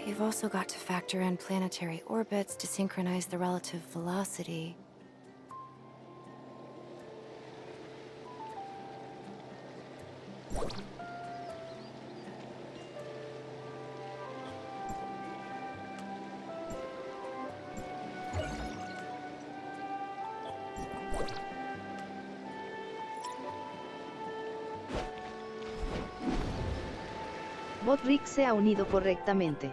You've also got to factor in planetary orbits to synchronize the relative velocity. Bot Rick se ha unido correctamente.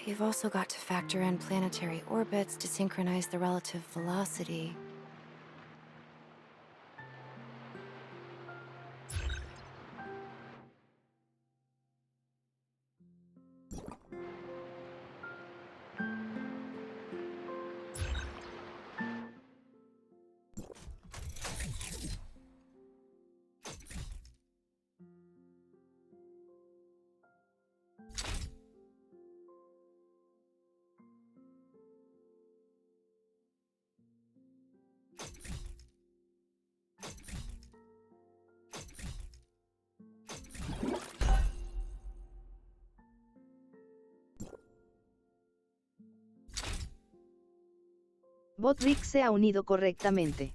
You've also got to factor in planetary orbits to synchronize the relative velocity. Bot Rick se ha unido correctamente.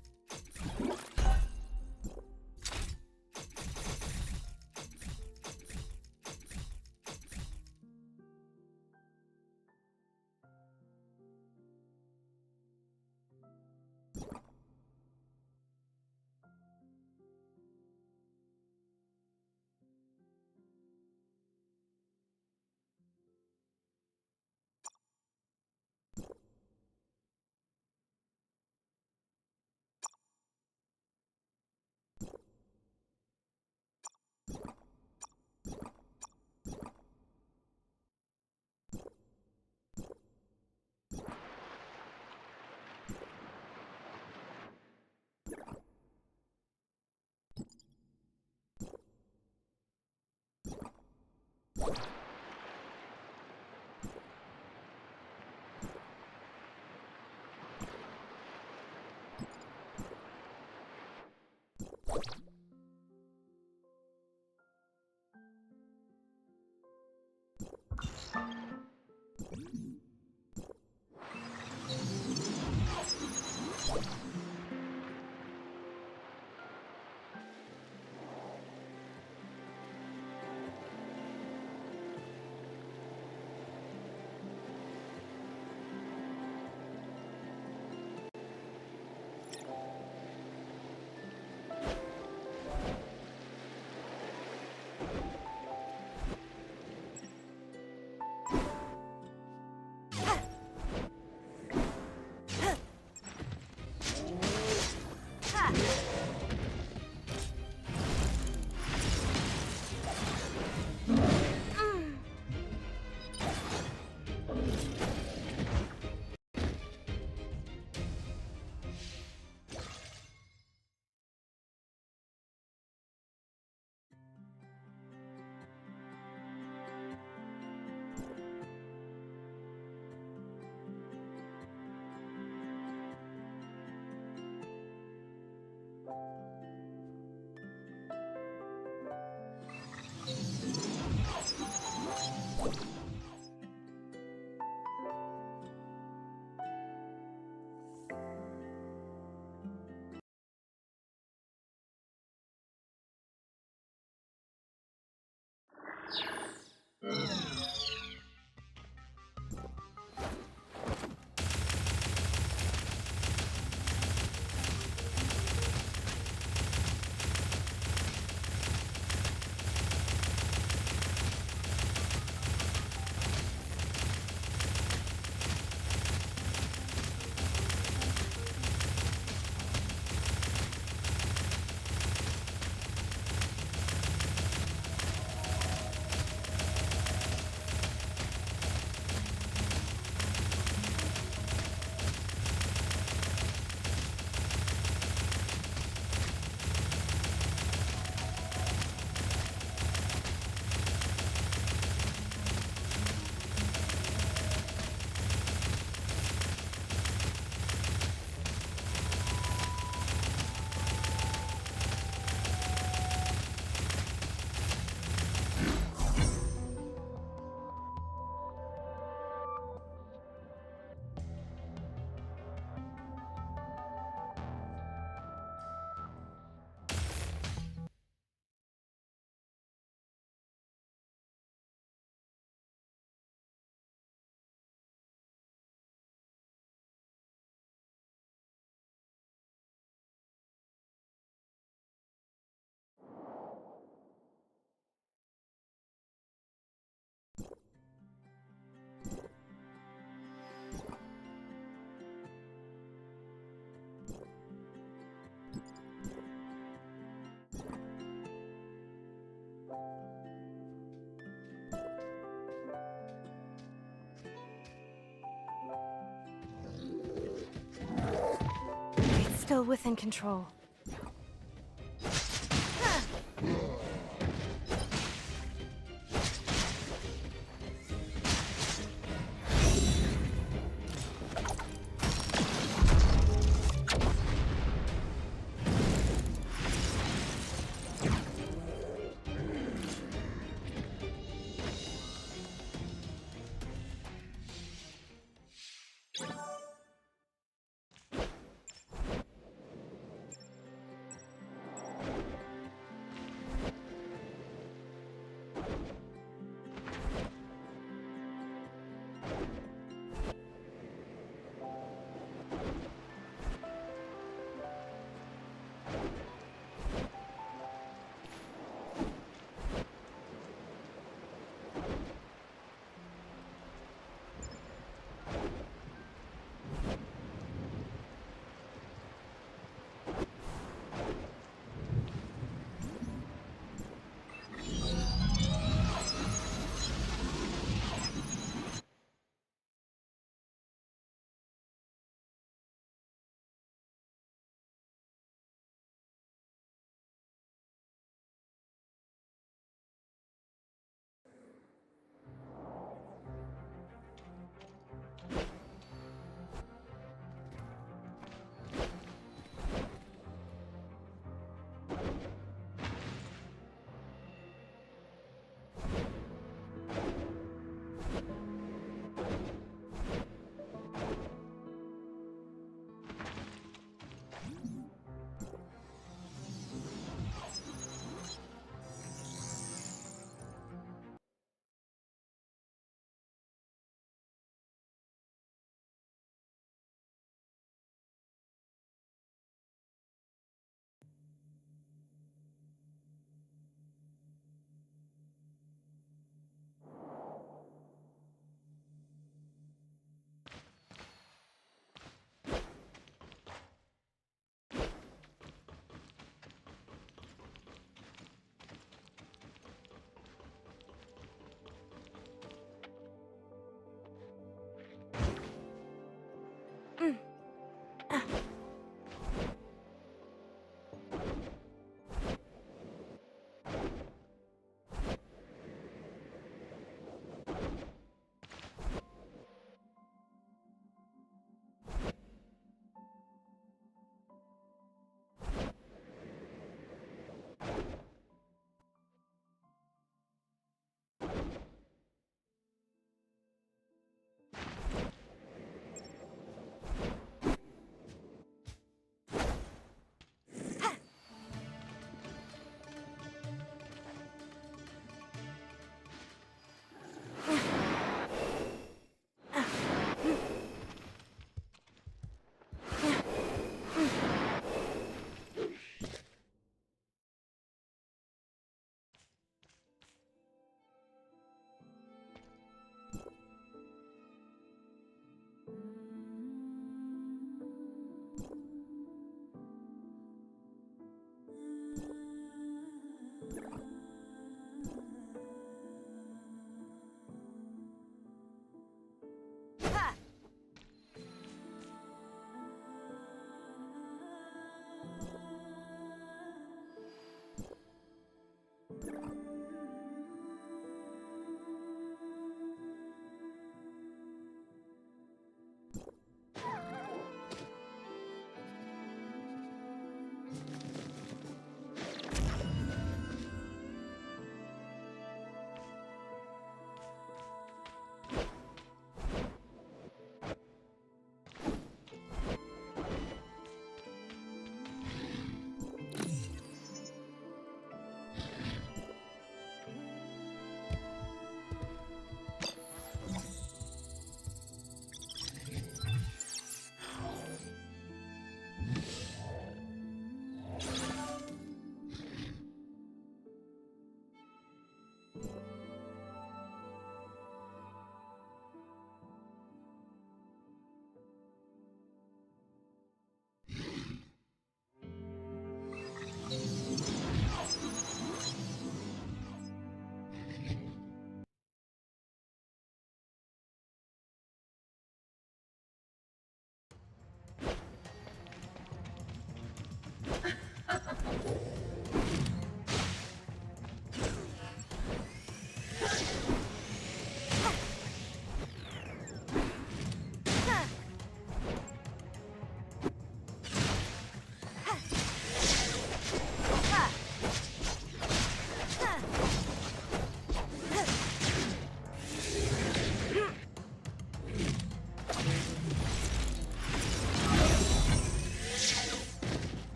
It's still within control.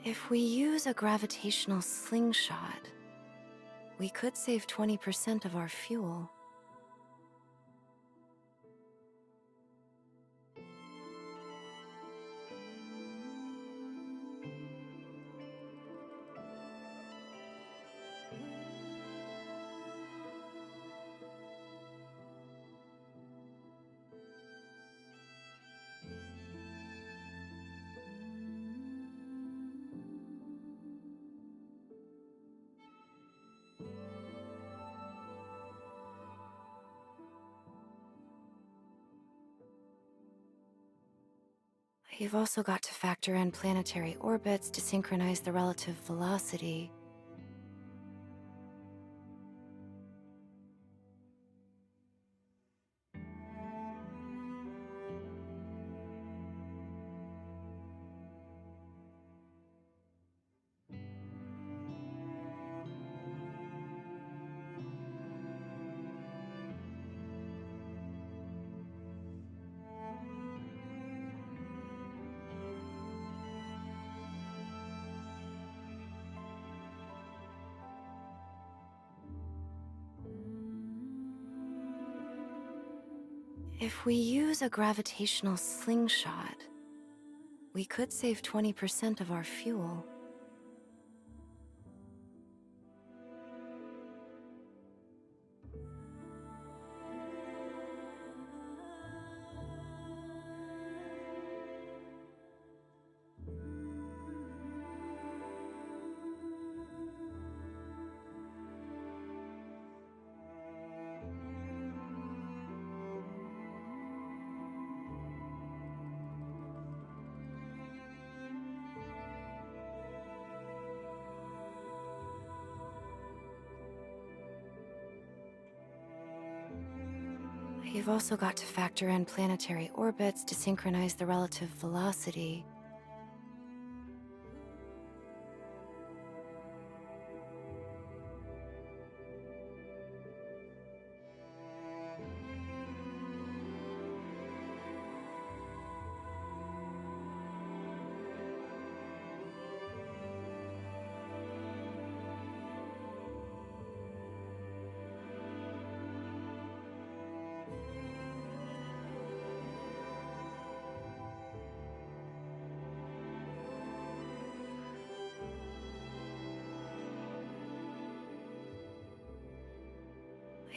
If we use a gravitational slingshot, we could save 20% of our fuel. You've also got to factor in planetary orbits to synchronize the relative velocity. If we use a gravitational slingshot, we could save 20% of our fuel. You've also got to factor in planetary orbits to synchronize the relative velocity.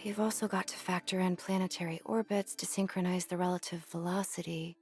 You've also got to factor in planetary orbits to synchronize the relative velocity.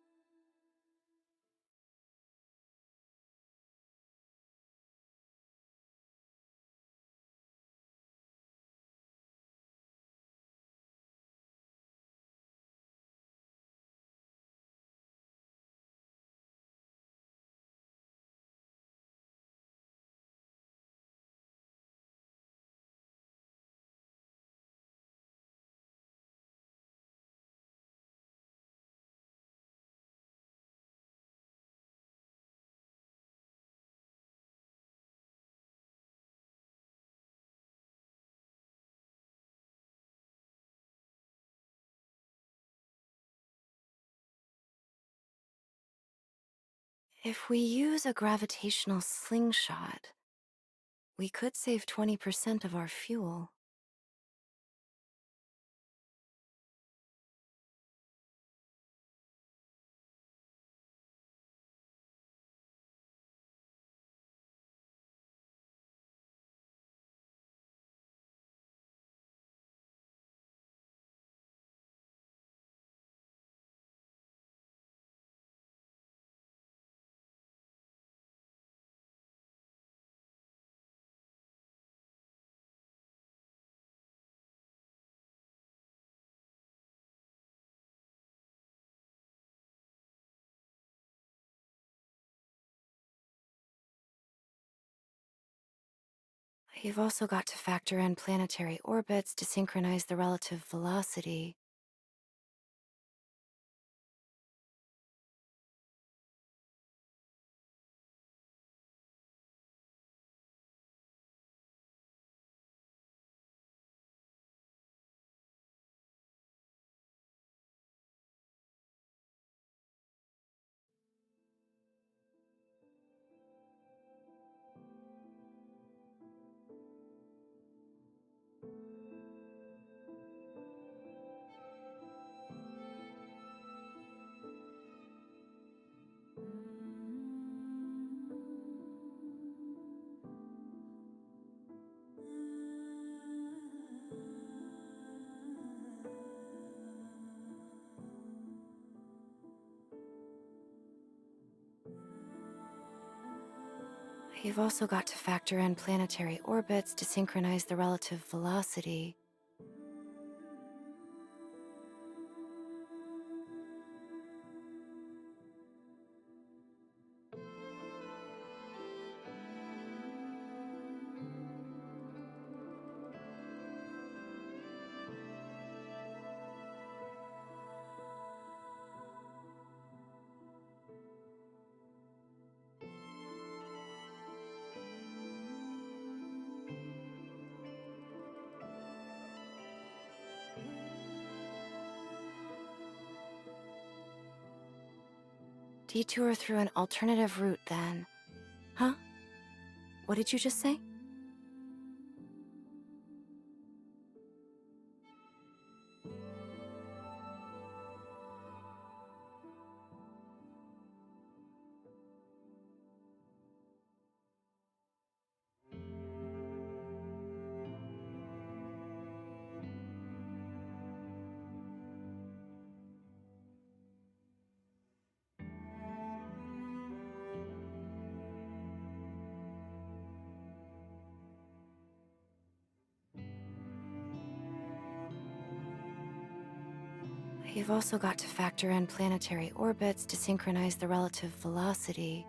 If we use a gravitational slingshot, we could save 20% of our fuel. You've also got to factor in planetary orbits to synchronize the relative velocity. You've also got to factor in planetary orbits to synchronize the relative velocity. Detour through an alternative route then. Huh? What did you just say? You've also got to factor in planetary orbits to synchronize the relative velocity.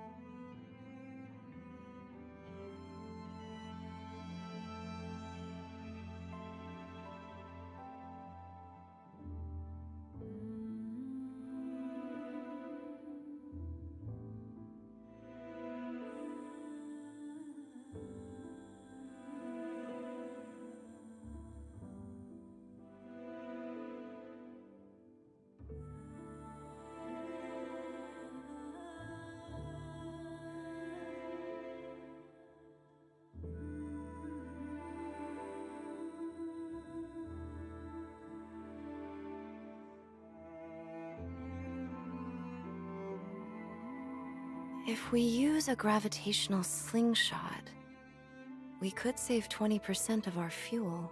If we use a gravitational slingshot, we could save 20% of our fuel.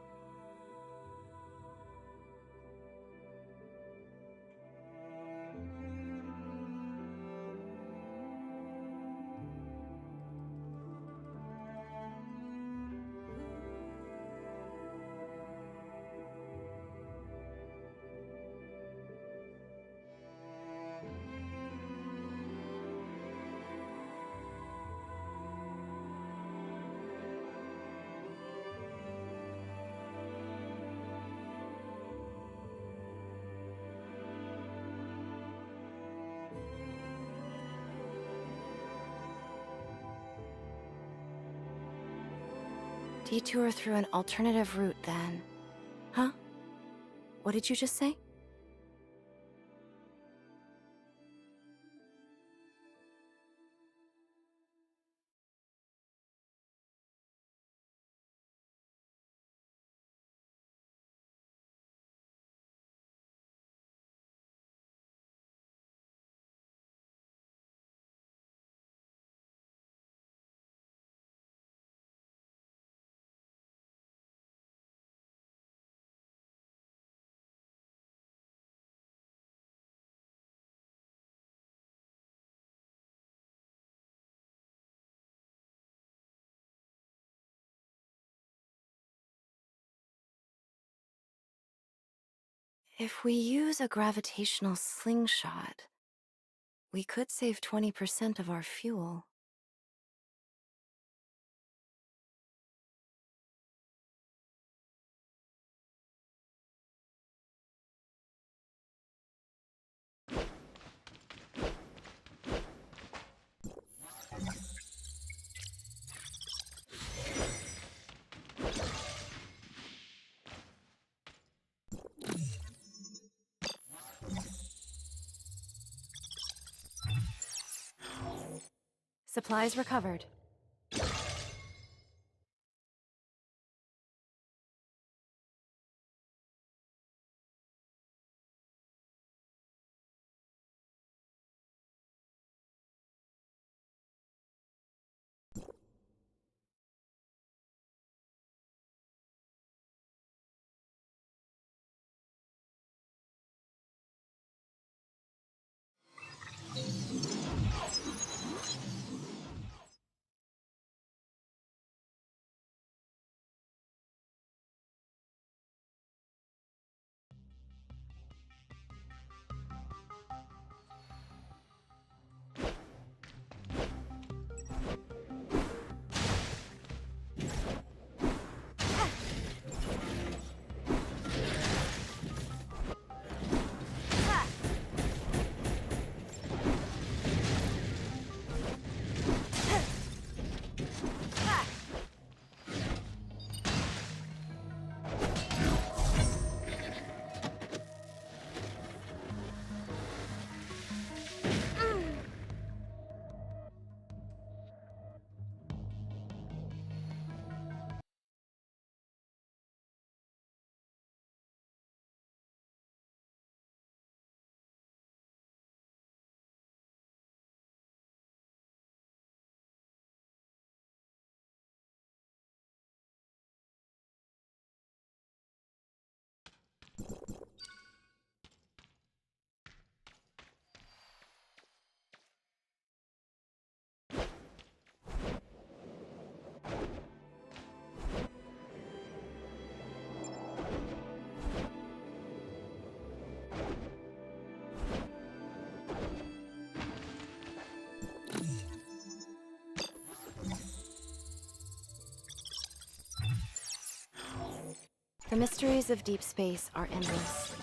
Detour through an alternative route then. Huh? What did you just say? If we use a gravitational slingshot, we could save 20% of our fuel. Supplies recovered. The mysteries of deep space are endless.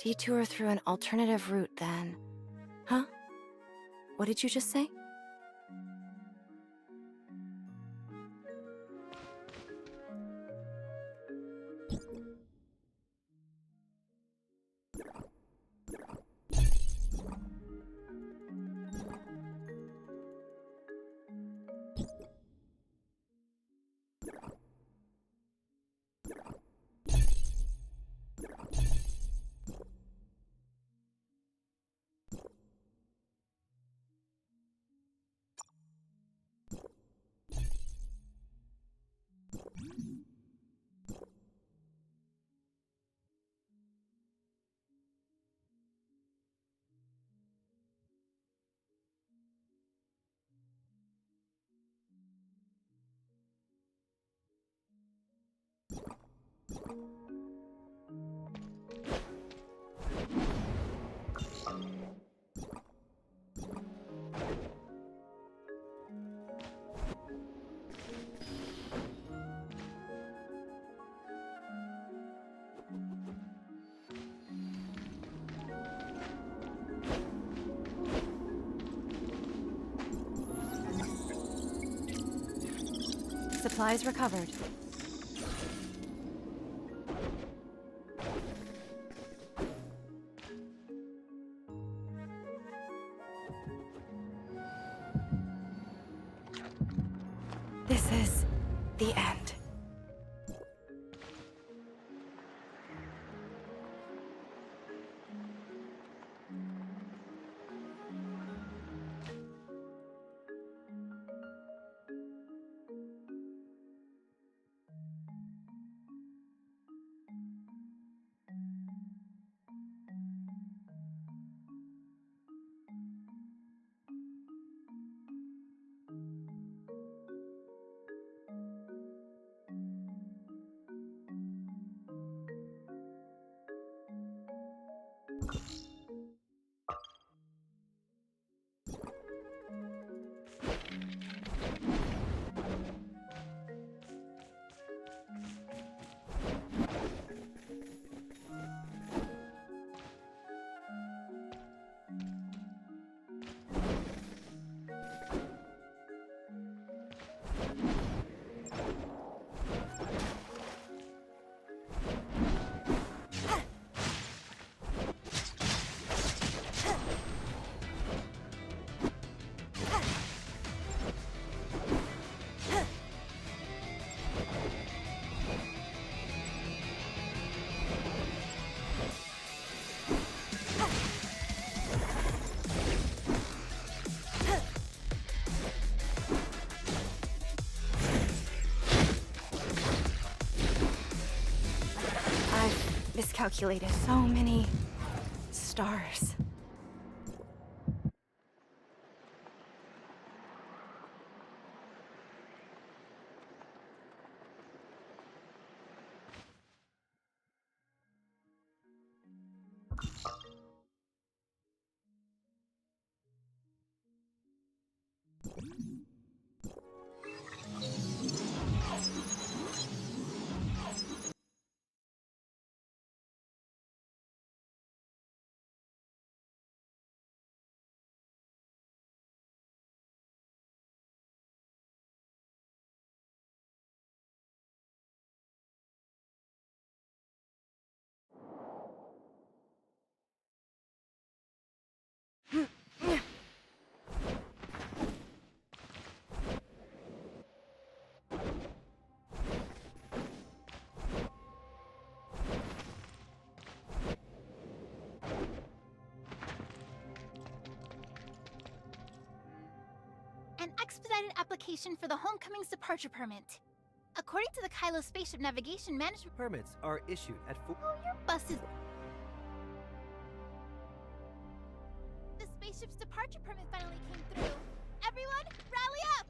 Detour through an alternative route, then. Huh? What did you just say? Supplies recovered. This is the end. I've miscalculated so many stars. An expedited application for the Homecoming's departure permit. According to the Kylo Spaceship Navigation Management... Permits are issued at full... Oh, your bus is... The spaceship's departure permit finally came through. Everyone, rally up!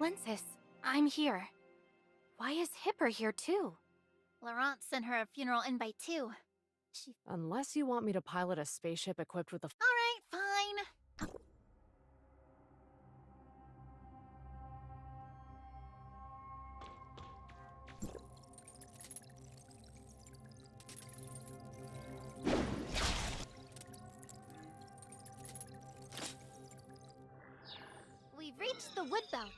Lensis, I'm here. Why is Hipper here too? Laurent sent her a funeral invite too. She... Unless you want me to pilot a spaceship equipped with a... Alright, fine. We've reached the wood belt.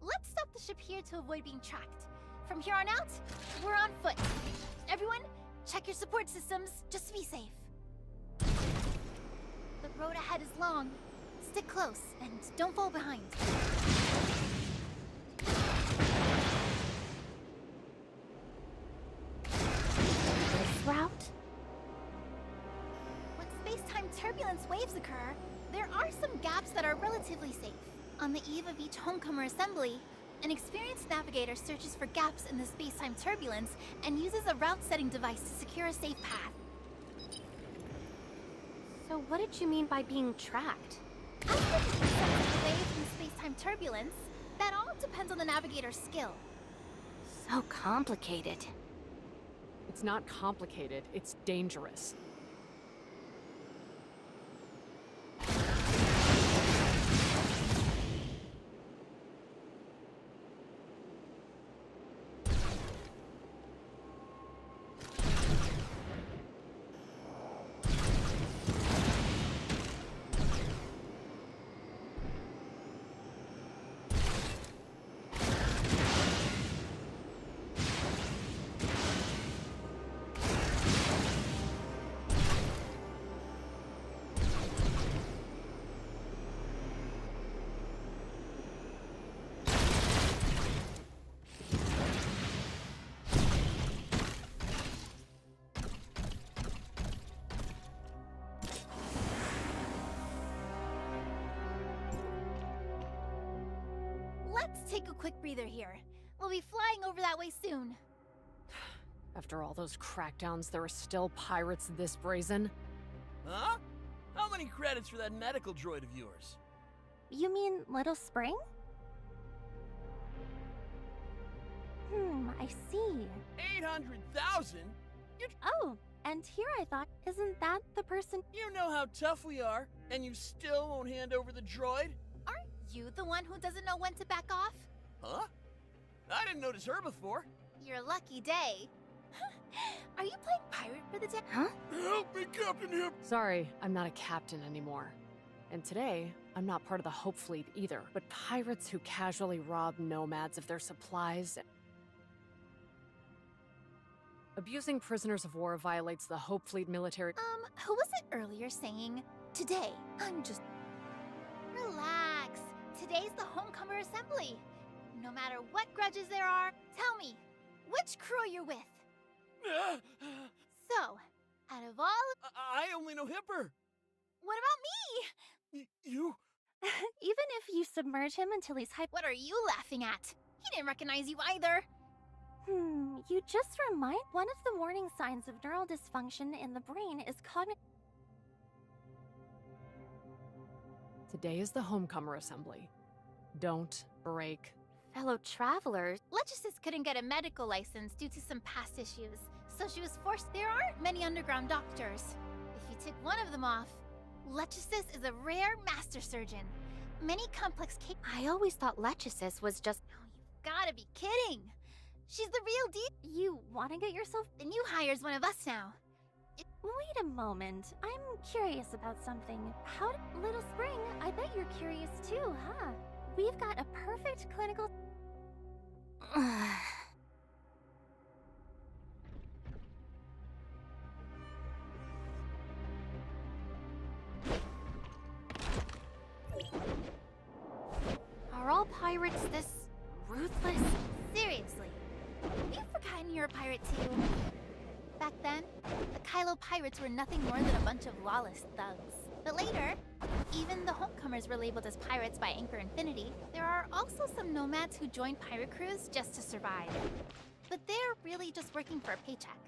Let's stop the ship here to avoid being tracked. From here on out, we're on foot. Everyone, check your support systems just to be safe. The road ahead is long. Stick close and don't fall behind. This route? When space-time turbulence waves occur, there are some gaps that are relatively safe. On the eve of each homecomer assembly, an experienced navigator searches for gaps in the space-time turbulence and uses a route-setting device to secure a safe path. So what did you mean by being tracked? After the descent away from space-time turbulence, that all depends on the navigator's skill. So complicated. It's not complicated, it's dangerous. Let's take a quick breather here. We'll be flying over that way soon. After all those crackdowns, there are still pirates this brazen? Huh? How many credits for that medical droid of yours? You mean Little Spring? I see. 800,000? Oh, and here I thought, isn't that the person? You know how tough we are, and you still won't hand over the droid? Aren't you the one who doesn't know when to back off? Huh? I didn't notice her before. Your lucky day. Are you playing pirate for the day? Huh? Help me, Captain Hip! Sorry, I'm not a captain anymore. And today, I'm not part of the Hope Fleet either, but pirates who casually rob nomads of their supplies. Abusing prisoners of war violates the Hope Fleet military. Who was it earlier saying, today, I'm just... Relax. Today's the Homecomer Assembly. No matter what grudges there are, tell me, which crew you're with. So, out of all... I only know Hipper. What about me? You? Even if you submerge him until he's What are you laughing at? He didn't recognize you either. You just remind one of the warning signs of neural dysfunction in the brain is cognitive. Today is the Homecomer Assembly. Don't break. Fellow travelers, Lechesis couldn't get a medical license due to some past issues, so she was forced. There aren't many underground doctors. If you took one of them off, Lechesis is a rare master surgeon. Many complex cases. I always thought Lechesis was just... Oh, you've gotta be kidding! She's the real deal. You want to get yourself... The new hire's one of us now. Wait a moment. I'm curious about something. How Little Spring, I bet you're curious too, huh? We've got a perfect clinical... Are all pirates this ruthless? Seriously. Have you forgotten you're a pirate too? Back then, the Kylo pirates were nothing more than a bunch of lawless thugs. But later, even the homecomers were labeled as pirates by Anchor Infinity. There are also some nomads who join pirate crews just to survive. But they're really just working for a paycheck.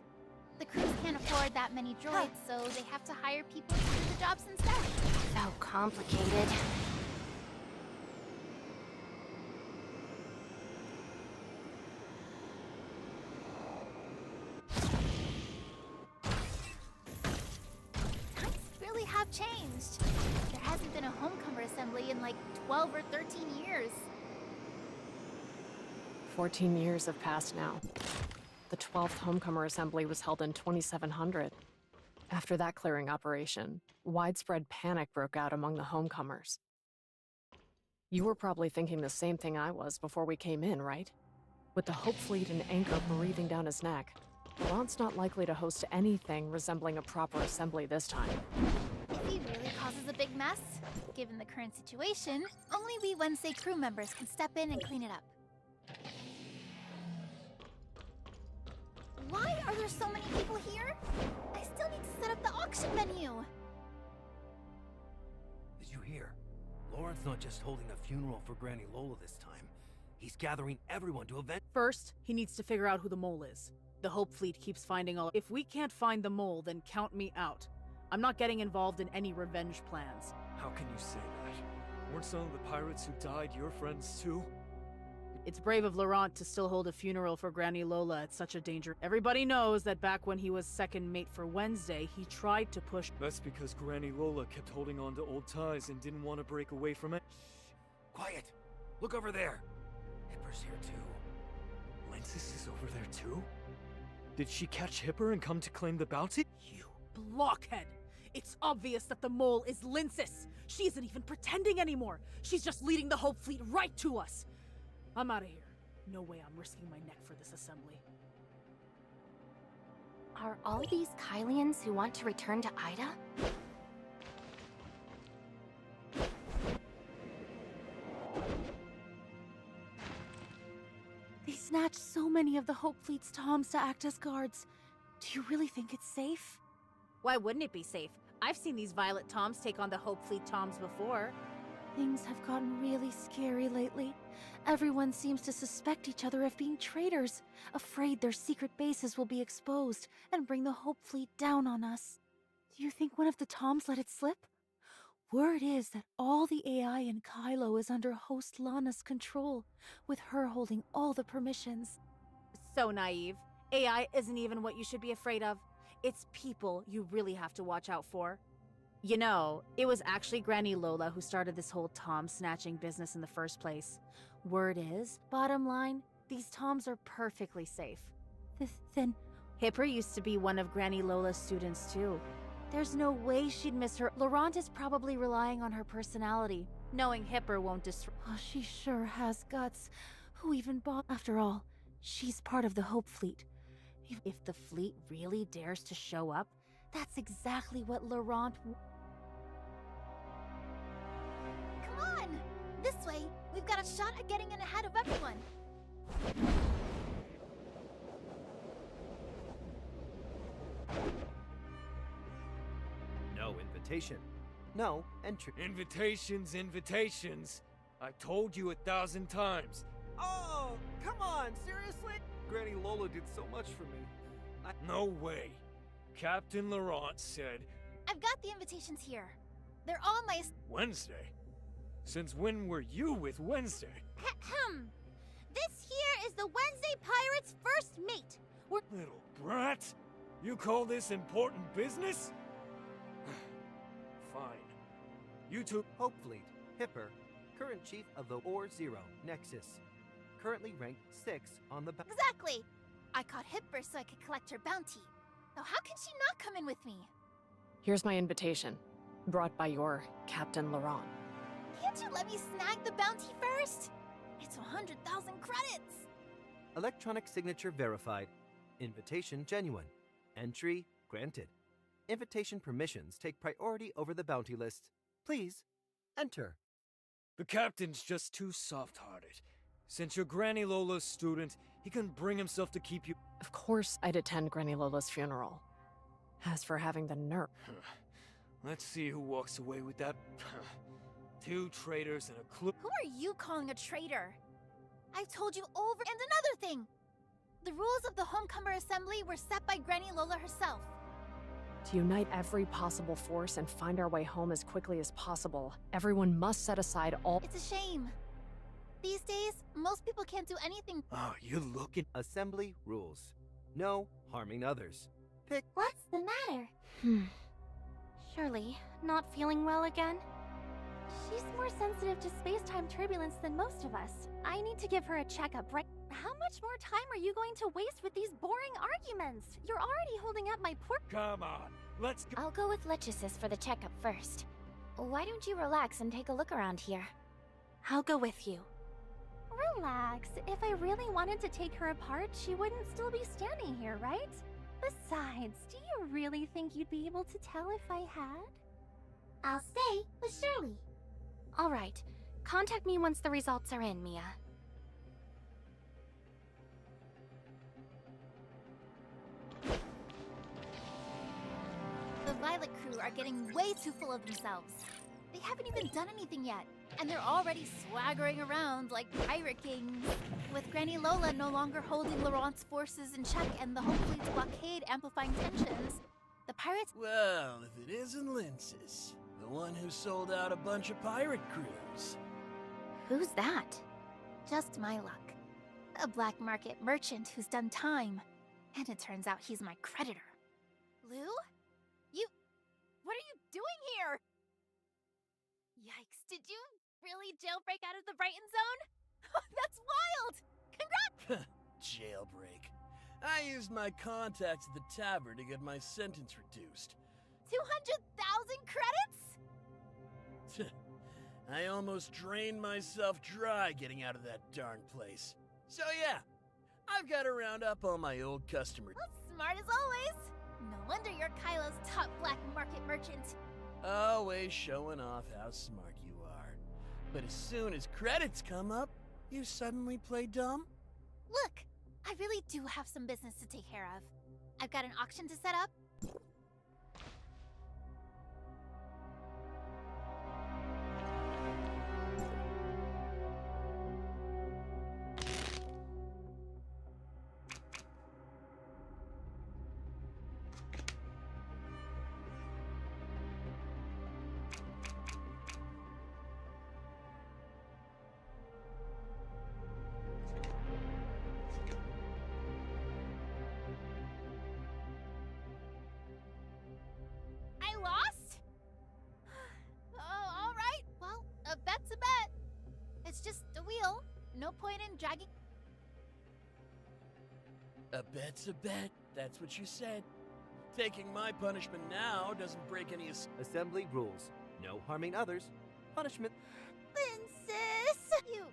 The crews can't afford that many droids, so they have to hire people to do the jobs instead. So complicated. really have changed. There hasn't been a homecomer assembly in like 12 or 13 years. 14 years have passed now. The 12th Homecomer Assembly was held in 2700. After that clearing operation, widespread panic broke out among the homecomers. You were probably thinking the same thing I was before we came in, right? With the Hope Fleet and anchor breathing down his neck, Laurent's not likely to host anything resembling a proper assembly this time. If he really causes a big mess, given the current situation, only we Wednesday crew members can step in and clean it up. Why are there so many people here? I still need to set up the auction venue. Did you hear? Laurent's not just holding a funeral for Granny Lola this time. He's gathering everyone to event. First, he needs to figure out who the mole is. The Hope Fleet keeps finding all. If we can't find the mole, then count me out. I'm not getting involved in any revenge plans. How can you say that? Weren't some of the pirates who died your friends too? It's brave of Laurent to still hold a funeral for Granny Lola at such a danger. Everybody knows that back when he was second mate for Wednesday, he tried to push. That's because Granny Lola kept holding on to old ties and didn't want to break away from it. Shh! Quiet! Look over there! Hipper's here too. Lensis is over there too? Did she catch Hipper and come to claim the bounty? You blockhead! It's obvious that the mole is Linsis! She isn't even pretending anymore! She's just leading the Hope Fleet right to us! I'm out of here. No way I'm risking my neck for this assembly. Are all these Kylians who want to return to Ida? They snatched so many of the Hope Fleet's Toms to act as guards. Do you really think it's safe? Why wouldn't it be safe? I've seen these Violet Toms take on the Hope Fleet Toms before. Things have gotten really scary lately. Everyone seems to suspect each other of being traitors, afraid their secret bases will be exposed and bring the Hope Fleet down on us. Do you think one of the Toms let it slip? Word is that all the AI in Kylo is under host Lana's control, with her holding all the permissions. So naive. AI isn't even what you should be afraid of. It's people you really have to watch out for. You know, it was actually Granny Lola who started this whole Tom snatching business in the first place. Word is, bottom line, these Toms are perfectly safe. Then, Hipper used to be one of Granny Lola's students too. There's no way she'd miss her. Laurent is probably relying on her personality, knowing Hipper won't destroy. Oh, she sure has guts. Who even bought? After all, she's part of the Hope Fleet. If the fleet really dares to show up, that's exactly what Laurent. Come on! This way, we've got a shot at getting in ahead of everyone. No invitation. No entry. Invitations. I told you 1,000 times. Oh, come on, seriously? Granny Lola did so much for me. No way. Captain Laurent said... I've got the invitations here. They're all my... Wednesday? Since when were you with Wednesday? Ahem. This here is the Wednesday Pirates' first mate. Little brat! You call this important business? Fine. You two... Hope Fleet, Hipper, current chief of the Or Zero Nexus. Currently ranked 6 on the... Exactly! I caught Hipper so I could collect her bounty. Now how can she not come in with me? Here's my invitation, brought by your Captain Laurent. Can't you let me snag the bounty first? It's 100,000 credits! Electronic signature verified. Invitation genuine. Entry granted. Invitation permissions take priority over the bounty list. Please, enter. The captain's just too soft-hearted. Since you're Granny Lola's student, he can bring himself to keep you... Of course I'd attend Granny Lola's funeral. As for having the nerve... Let's see who walks away with that... 2 traitors and a clue... Who are you calling a traitor? I've told you over... And another thing! The rules of the Homecomer Assembly were set by Granny Lola herself. To unite every possible force and find our way home as quickly as possible, everyone must set aside all... It's a shame. These days, most people can't do anything. Oh, you're looking... Assembly rules. No harming others. Pick... What's the matter? Shirley, not feeling well again? She's more sensitive to space-time turbulence than most of us. I need to give her a checkup, right? How much more time are you going to waste with these boring arguments? You're already holding up my poor— Come on, let's go. I'll go with Lychesis for the checkup first. Why don't you relax and take a look around here? I'll go with you. Relax. If I really wanted to take her apart, she wouldn't still be standing here, right? Besides, do you really think you'd be able to tell if I had? I'll stay with Shirley. All right. Contact me once the results are in, Mia. The Violet crew are getting way too full of themselves. They haven't even done anything yet, and they're already swaggering around like pirate kings. With Granny Lola no longer holding Laurent's forces in check and the Home Fleet's blockade amplifying tensions, the pirates— Well, if it isn't Linces, the one who sold out a bunch of pirate crews. Who's that? Just my luck. A black market merchant who's done time. And it turns out he's my creditor. Lou? What are you doing here? Yikes, did you really jailbreak out of the Brighton zone? That's wild! Congrats! Jailbreak. I used my contacts at the tavern to get my sentence reduced. 200,000 credits? I almost drained myself dry getting out of that darn place. So yeah, I've got to round up all my old customers. Well, smart as always. No wonder you're Kylo's top black market merchant. Always showing off how smart you are. But as soon as credits come up, you suddenly play dumb? Look, I really do have some business to take care of. I've got an auction to set up. I lost? Oh, all right. Well, a bet's a bet. It's just a wheel. No point in dragging. A bet's a bet, that's what you said. Taking my punishment now doesn't break any Assembly rules. No harming others. Punishment. Princess! You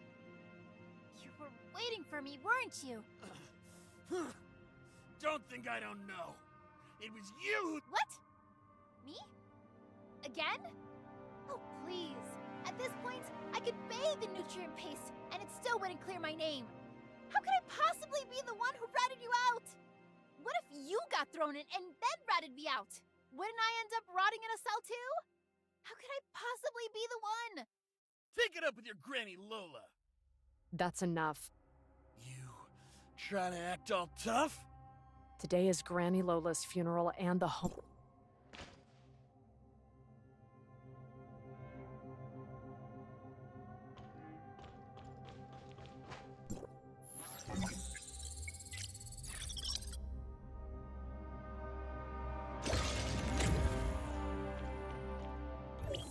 were waiting for me, weren't you? Don't think I don't know. It was you who— What? Me? Again? Oh, please. At this point, I could bathe in nutrient paste, and it still wouldn't clear my name. How could I possibly be the one who ratted you out? What if you got thrown in and then ratted me out? Wouldn't I end up rotting in a cell too? How could I possibly be the one? Take it up with your Granny Lola. That's enough. You trying to act all tough? Today is Granny Lola's funeral and the home.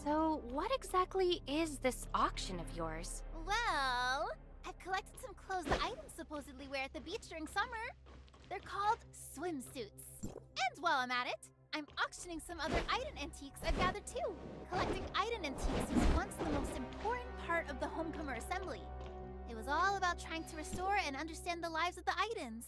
So, what exactly is this auction of yours? Well, I've collected some clothes the items supposedly wear at the beach during summer. They're called swimsuits. And while I'm at it, I'm auctioning some other Aiden antiques I've gathered too. Collecting Aiden antiques was once the most important part of the Homecomer Assembly. It was all about trying to restore and understand the lives of the Aidens.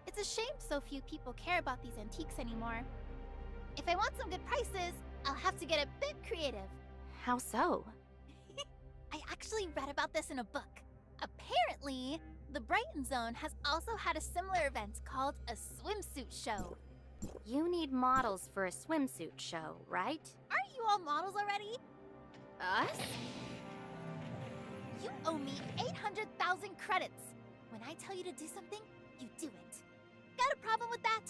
It's a shame so few people care about these antiques anymore. If I want some good prices, I'll have to get a bit creative. How so? I actually read about this in a book. Apparently, the Brighton Zone has also had a similar event called a swimsuit show. You need models for a swimsuit show, right? Aren't you all models already? Us? You owe me 800,000 credits. When I tell you to do something, you do it. Got a problem with that?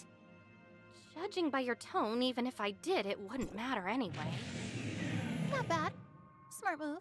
Judging by your tone, even if I did, it wouldn't matter anyway. Not bad. Smart move.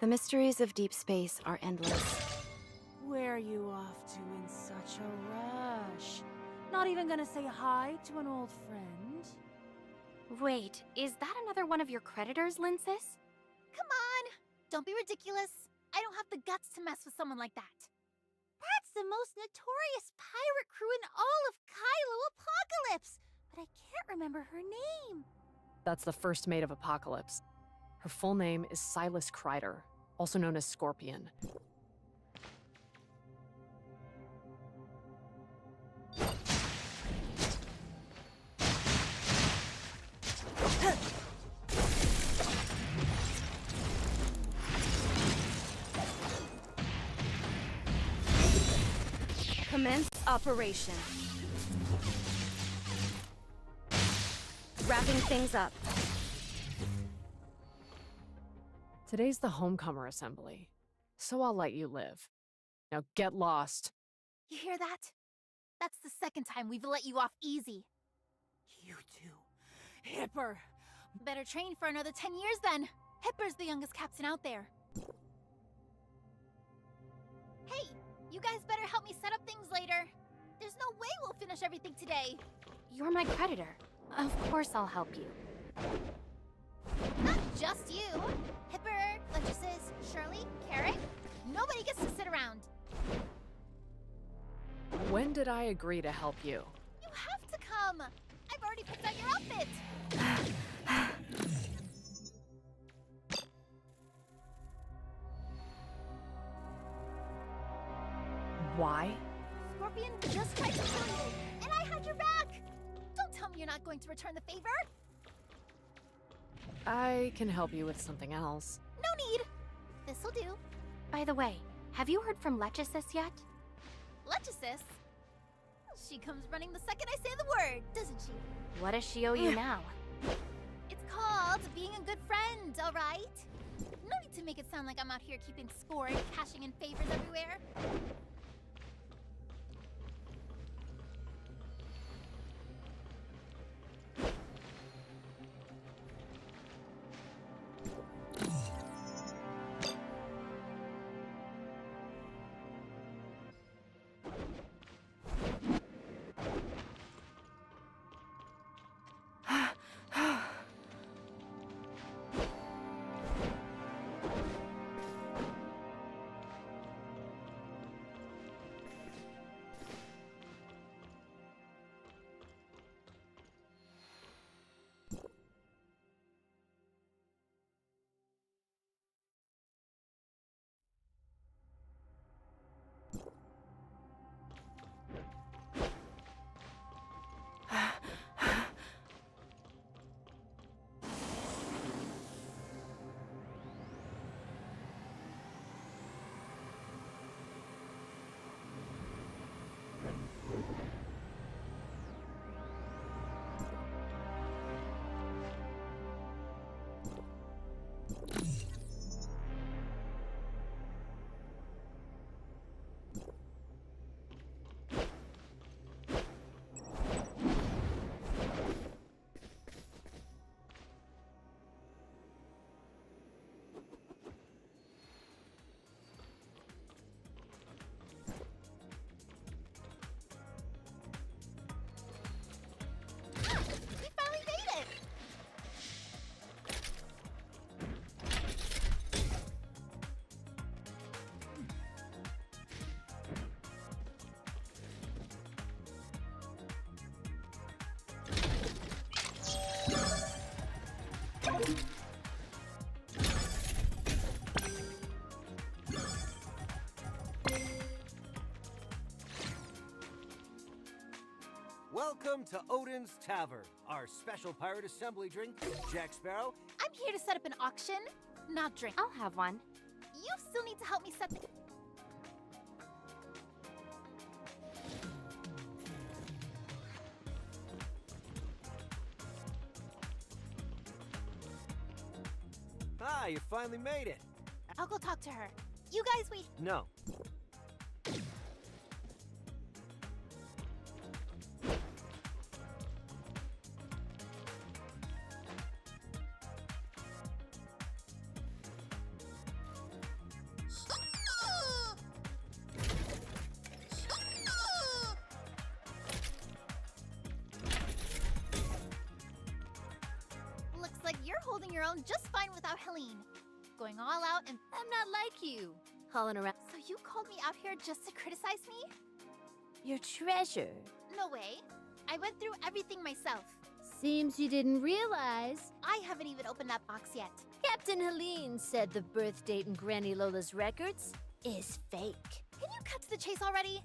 The mysteries of deep space are endless. Where are you off to in such a rush? Not even gonna say hi to an old friend? Wait, is that another one of your creditors, Linsis? Come on! Don't be ridiculous. I don't have the guts to mess with someone like that. That's the most notorious pirate crew in all of Kylo Apocalypse! But I can't remember her name. That's the first mate of Apocalypse. Her full name is Silas Kreider, also known as Scorpion. Commence operation. Wrapping things up. Today's the Homecomer Assembly, so I'll let you live. Now get lost. You hear that? That's the second time we've let you off easy. You two. Hipper. Better train for another 10 years then. Hipper's the youngest captain out there. Hey, you guys better help me set up things later. There's no way we'll finish everything today. You're my creditor. Of course I'll help you. Not just you. Hipper, Letrices, Shirley, Carrot. Nobody gets to sit around. When did I agree to help you? You have to come. I've already picked out your outfit. Why? Scorpion just tried to kill you, and I had your back. Don't tell me you're not going to return the favor. I can help you with something else. No need. This'll do. By the way, have you heard from Letrices yet? Letrices? She comes running the second I say the word, doesn't she? What does she owe you now? It's called being a good friend, all right? No need to make it sound like I'm out here keeping score and cashing in favors everywhere. We finally made it! Welcome to Odin's Tavern, our special pirate assembly drink. Jack Sparrow. I'm here to set up an auction, not drink. I'll have one. You still need to help me set the... Ah, you finally made it. I'll go talk to her. You guys wait. No. holding your own just fine without Helene. Going all out and I'm not like you. Hauling around. so you called me out here just to criticize me? Your treasure. No way. I went through everything myself. Seems you didn't realize. I haven't even opened that box yet. Captain Helene said the birth date in Granny Lola's records is fake. Can you cut to the chase already?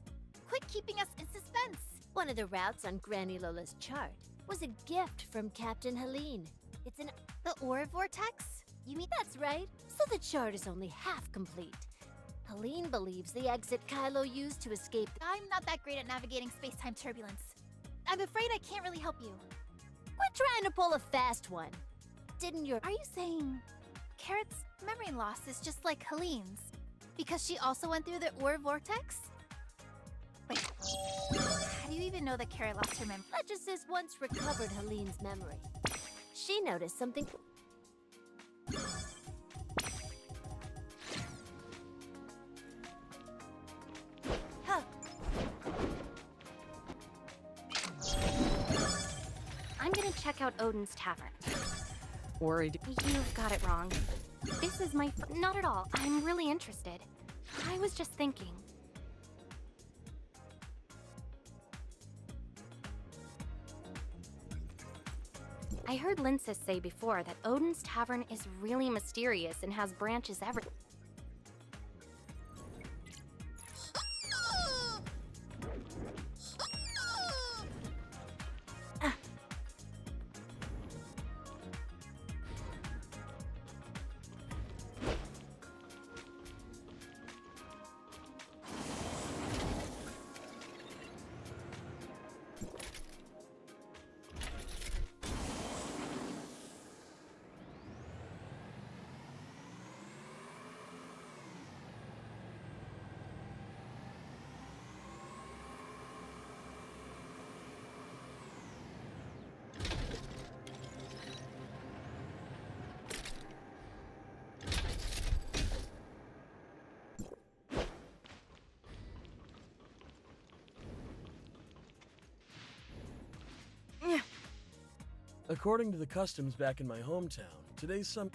Quit keeping us in suspense. One of the routes on Granny Lola's chart was a gift from Captain Helene. It's an... The ore vortex? You mean That's right. So the chart is only half complete. Helene believes the exit Kylo used to escape... I'm not that great at navigating space-time turbulence. I'm afraid I can't really help you. We're trying to pull a fast one. Didn't your... Are you saying Carrot's memory loss is just like Helene's? Because she also went through the ore vortex? Wait, how do you even know that Carrot lost her memory? Legisys once recovered Helene's memory. She noticed something... Huh. I'm gonna check out Odin's Tavern. Worried. You've got it wrong. This is my not at all. I'm really interested. I was just thinking. I heard Linsis say before that Odin's Tavern is really mysterious and has branches everywhere. According to the customs back in my hometown, today's some...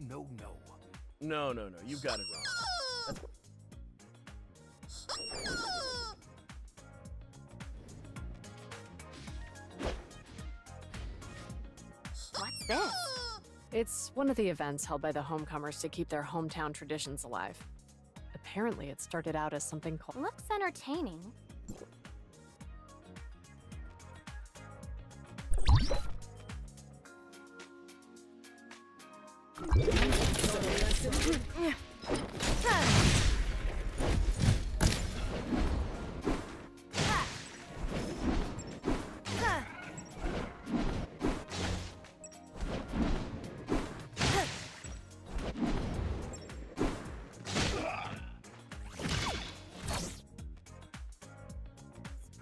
No. No, you've got it wrong. What's this? It's one of the events held by the homecomers to keep their hometown traditions alive. Apparently, it started out as something called... Looks entertaining.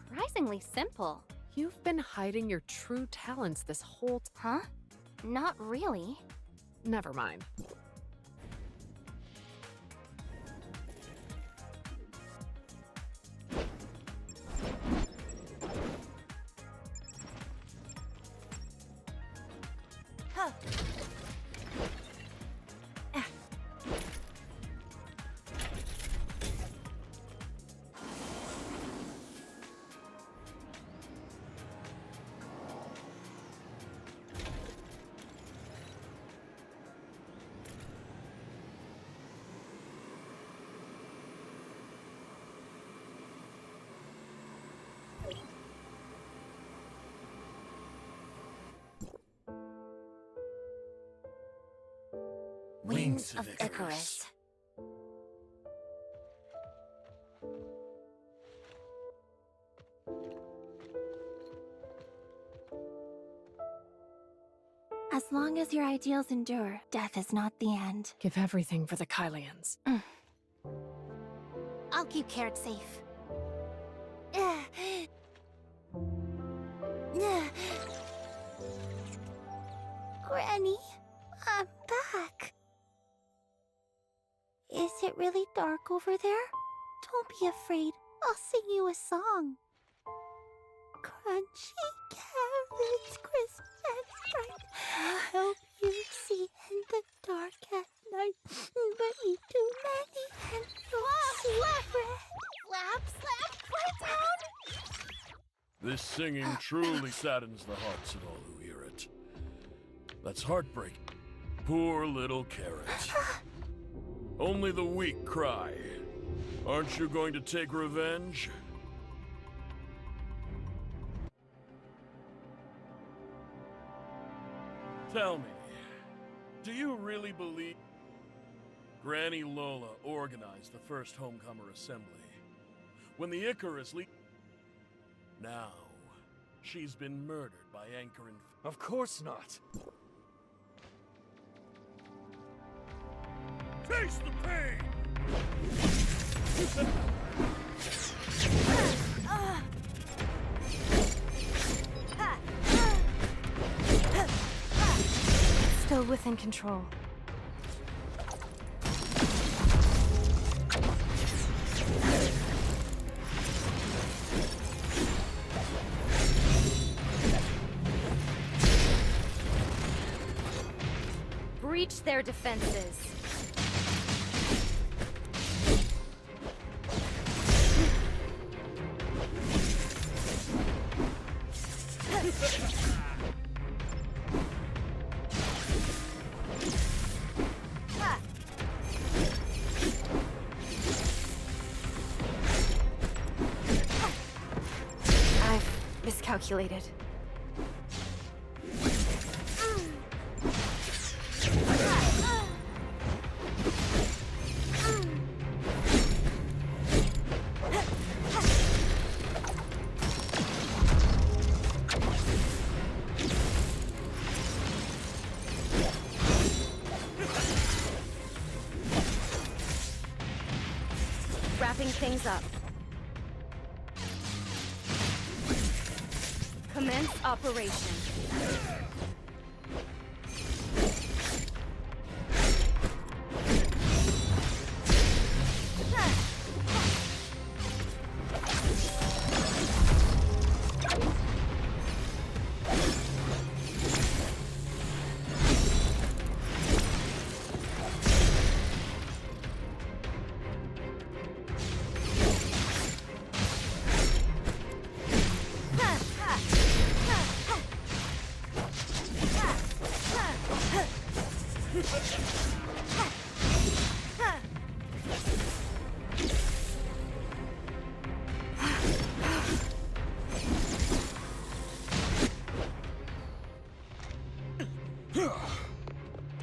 Surprisingly simple. You've been hiding your true talents this whole Huh? Not really. Never mind. Huh. Wings of Icarus. As long as your ideals endure, death is not the end. Give everything for the Kylians. I'll keep Carrot safe. Granny, I'm back. Is it really dark over there? Don't be afraid. I'll sing you a song. Crunchy carrots, crisp and bright. I'll help you singing truly saddens the hearts of all who hear it. That's heartbreaking. Poor little Carrot. Only the weak cry. Aren't you going to take revenge? Tell me, do you really believe Granny Lola organized the first Homecomer Assembly? When the Icarus Now, she's been murdered by Anchor and... Of course not. Taste the pain! Still within control. Breach their defenses. I've miscalculated. Wrapping things up. Commence operation.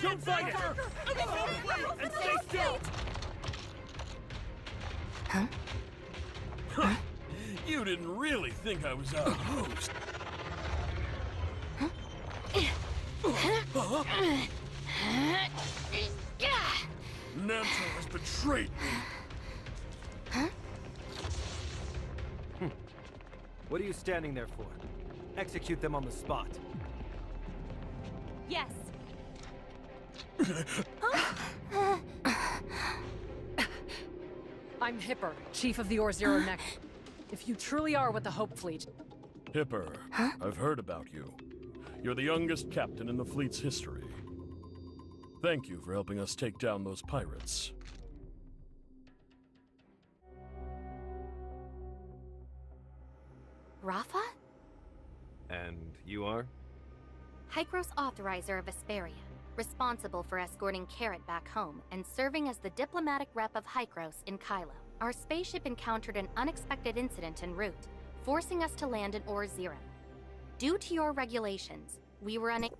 Don't fight her! And stay still! Huh? You didn't really think I was out of moves. Nanto has betrayed me. What are you standing there for? Execute them on the spot. Yes. I'm Hipper, Chief of the Or-Zero Neck. If you truly are with the Hope Fleet... Hipper, I've heard about you. You're the youngest captain in the fleet's history. Thank you for helping us take down those pirates. Rafa? And you are? Hykros Authorizer of Vesperia, responsible for escorting Carrot back home and serving as the diplomatic rep of Hykros in Kylo. Our spaceship encountered an unexpected incident en route, forcing us to land in Or-Zero. Due to your regulations, we were unable...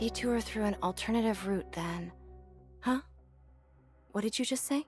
Detour through an alternative route, then. Huh? What did you just say?